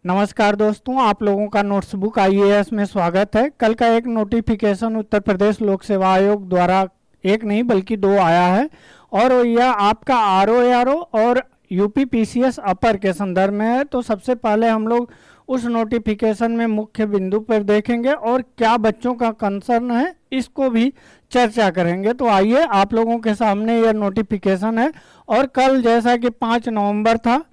नमस्कार दोस्तों, आप लोगों का नोट्सबुक आईएएस में स्वागत है। कल का एक नोटिफिकेशन उत्तर प्रदेश लोक सेवा आयोग द्वारा एक नहीं बल्कि दो आया है और यह आपका आरओएआरओ और यूपी पीसीएस अपर के संदर्भ में है। तो सबसे पहले हम लोग उस नोटिफिकेशन में मुख्य बिंदु पर देखेंगे और क्या बच्चों का कंसर्न है इसको भी चर्चा करेंगे। तो आइए, आप लोगों के सामने यह नोटिफिकेशन है और कल जैसा कि 5 नवंबर था,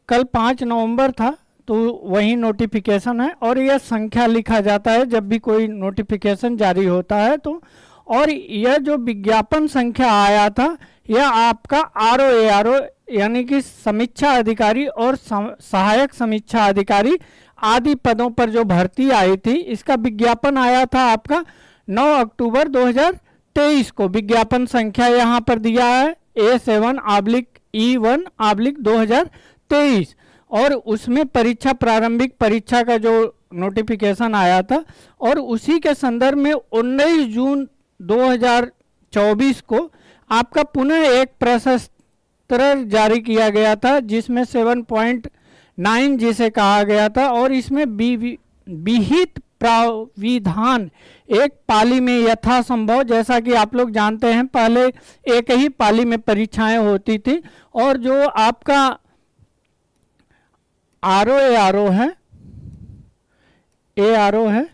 कल 5 नवंबर था तो वही नोटिफिकेशन है और यह संख्या लिखा जाता है जब भी कोई नोटिफिकेशन जारी होता है। तो और यह जो विज्ञापन संख्या आया था यह आपका आरओएआरओ यानी कि समीक्षा अधिकारी और सहायक समीक्षा अधिकारी आदि पदों पर जो भर्ती आई थी, इसका विज्ञापन आया था आपका 9 अक्टूबर 2023 को। विज्ञापन संख्या यहाँ पर दिया है A7/E1/2023 और उसमें परीक्षा प्रारंभिक परीक्षा का जो नोटिफिकेशन आया था और उसी के संदर्भ में 19 जून 2024 को आपका पुनः एक प्रशस्त्र जारी किया गया था जिसमें 7.9 जिसे कहा गया था और इसमें विहित प्राविधान एक पाली में यथासंभव, जैसा कि आप लोग जानते हैं पहले एक ही पाली में परीक्षाएं होती थी और जो आपका आरओएआरओ है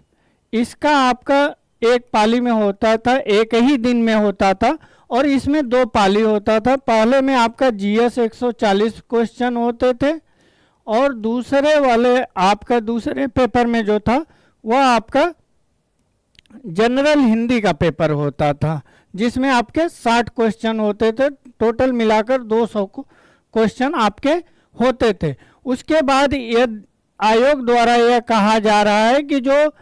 इसका आपका एक पाली में होता था, एक ही दिन में होता था और इसमें 2 पाली होता था। पहले में आपका जीएस 140 क्वेश्चन होते थे और दूसरे वाले आपका दूसरे पेपर में जो था वह आपका जनरल हिंदी का पेपर होता था जिसमें आपके 60 क्वेश्चन होते थे। टोटल मिलाकर 200 क्वेश्चन आपके होते थे। उसके बाद ये आयोग द्वारा यह कहा जा रहा है कि जो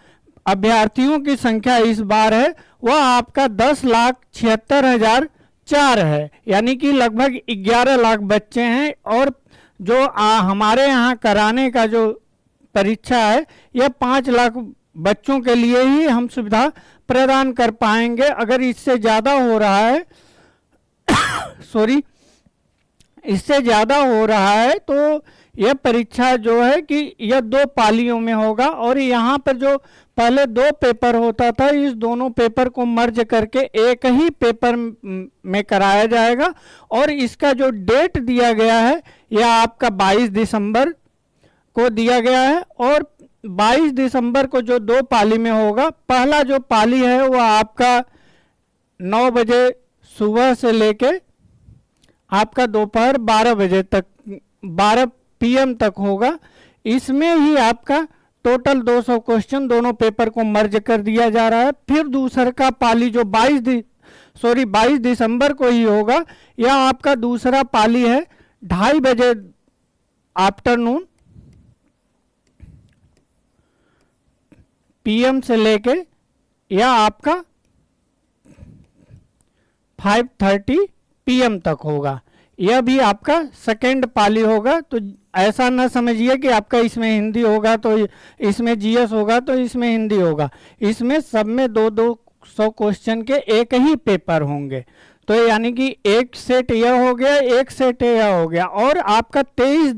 अभ्यर्थियों की संख्या इस बार है वह आपका 10,76,004 है, यानी कि लगभग 11 लाख बच्चे हैं और जो हमारे यहाँ कराने का जो परीक्षा है यह 5 लाख बच्चों के लिए ही हम सुविधा प्रदान कर पाएंगे। अगर इससे ज़्यादा हो रहा है इससे ज़्यादा हो रहा है तो यह परीक्षा जो है कि यह 2 पालियों में होगा और यहाँ पर जो पहले 2 पेपर होता था इस दोनों पेपर को मर्ज करके एक ही पेपर में कराया जाएगा और इसका जो डेट दिया गया है यह आपका 22 दिसंबर को दिया गया है और 22 दिसंबर को जो 2 पाली में होगा, पहला जो पाली है वह आपका 9 बजे सुबह से लेके आपका दोपहर 12 बजे तक 12 PM तक होगा। इसमें ही आपका टोटल 200 क्वेश्चन दोनों पेपर को मर्ज कर दिया जा रहा है। फिर दूसरा का पाली जो 22 दिसंबर को ही होगा, यह आपका दूसरा पाली है 2:30 बजे आफ्टरनून PM से लेके यह आपका 5:30 PM तक होगा। यह भी आपका सेकेंड पाली होगा। तो ऐसा न समझिए कि आपका इसमें हिंदी होगा तो इसमें जीएस होगा तो इसमें हिंदी होगा, इसमें सब में 200 क्वेश्चन के एक ही पेपर होंगे। तो यानी कि एक सेट यह हो गया, एक सेट यह हो गया और आपका 23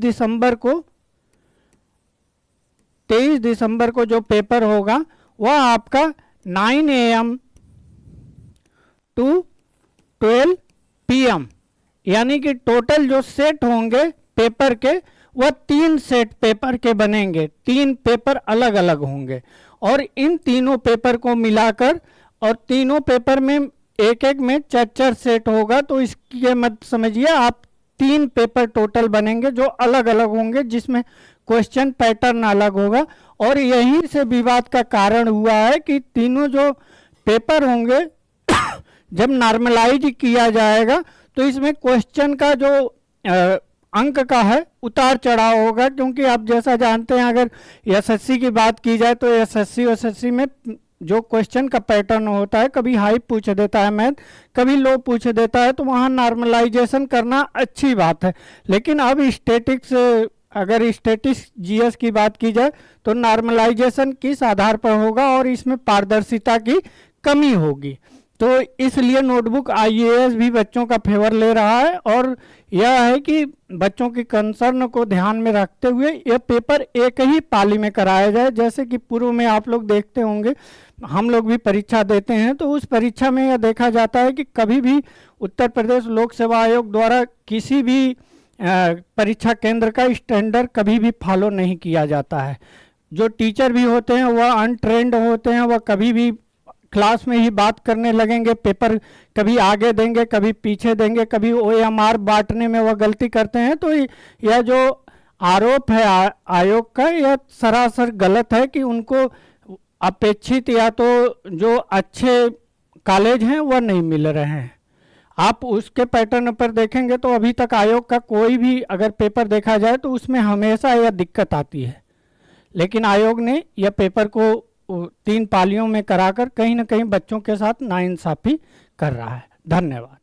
दिसंबर को जो पेपर होगा वह आपका 9 AM to 12 PM, यानी कि टोटल जो सेट होंगे पेपर के वह 3 सेट पेपर के बनेंगे, 3 पेपर अलग अलग होंगे और इन तीनों पेपर को मिलाकर और तीनों पेपर में एक एक में 4 सेट होगा। तो इसकी मत समझिए आप 3 पेपर टोटल बनेंगे जो अलग अलग होंगे जिसमें क्वेश्चन पैटर्न अलग होगा और यहीं से विवाद का कारण हुआ है कि तीनों जो पेपर होंगे जब नॉर्मलाइज किया जाएगा तो इसमें क्वेश्चन का जो अंक का है उतार चढ़ाव होगा, क्योंकि आप जैसा जानते हैं अगर एसएससी की बात की जाए तो एसएससी में जो क्वेश्चन का पैटर्न होता है कभी हाई पूछ देता है मैथ, कभी लो पूछ देता है, तो वहाँ नॉर्मलाइजेशन करना अच्छी बात है। लेकिन अब स्टैटिक्स अगर स्टैटिक्स जीएस की बात की जाए तो नॉर्मलाइजेशन किस आधार पर होगा और इसमें पारदर्शिता की कमी होगी। तो इसलिए नोटबुक आईएएस भी बच्चों का फेवर ले रहा है, और यह है कि बच्चों की कंसर्न को ध्यान में रखते हुए यह पेपर एक ही पाली में कराया जाए। जैसे कि पूर्व में आप लोग देखते होंगे, हम लोग भी परीक्षा देते हैं, तो उस परीक्षा में यह देखा जाता है कि कभी भी उत्तर प्रदेश लोक सेवा आयोग द्वारा किसी भी परीक्षा केंद्र का स्टैंडर्ड कभी भी फॉलो नहीं किया जाता है। जो टीचर भी होते हैं वह अनट्रेंड होते हैं, वह कभी भी क्लास में ही बात करने लगेंगे, पेपर कभी आगे देंगे कभी पीछे देंगे, कभी ओएमआर बांटने में वह गलती करते हैं। तो यह जो आरोप है आयोग का, यह सरासर गलत है कि उनको अपेक्षित या तो जो अच्छे कॉलेज हैं वह नहीं मिल रहे हैं। आप उसके पैटर्न पर देखेंगे तो अभी तक आयोग का कोई भी अगर पेपर देखा जाए तो उसमें हमेशा यह दिक्कत आती है, लेकिन आयोग ने यह पेपर को 3 पालियों में कराकर कहीं ना कहीं बच्चों के साथ नाइंसाफ़ी कर रहा है। धन्यवाद।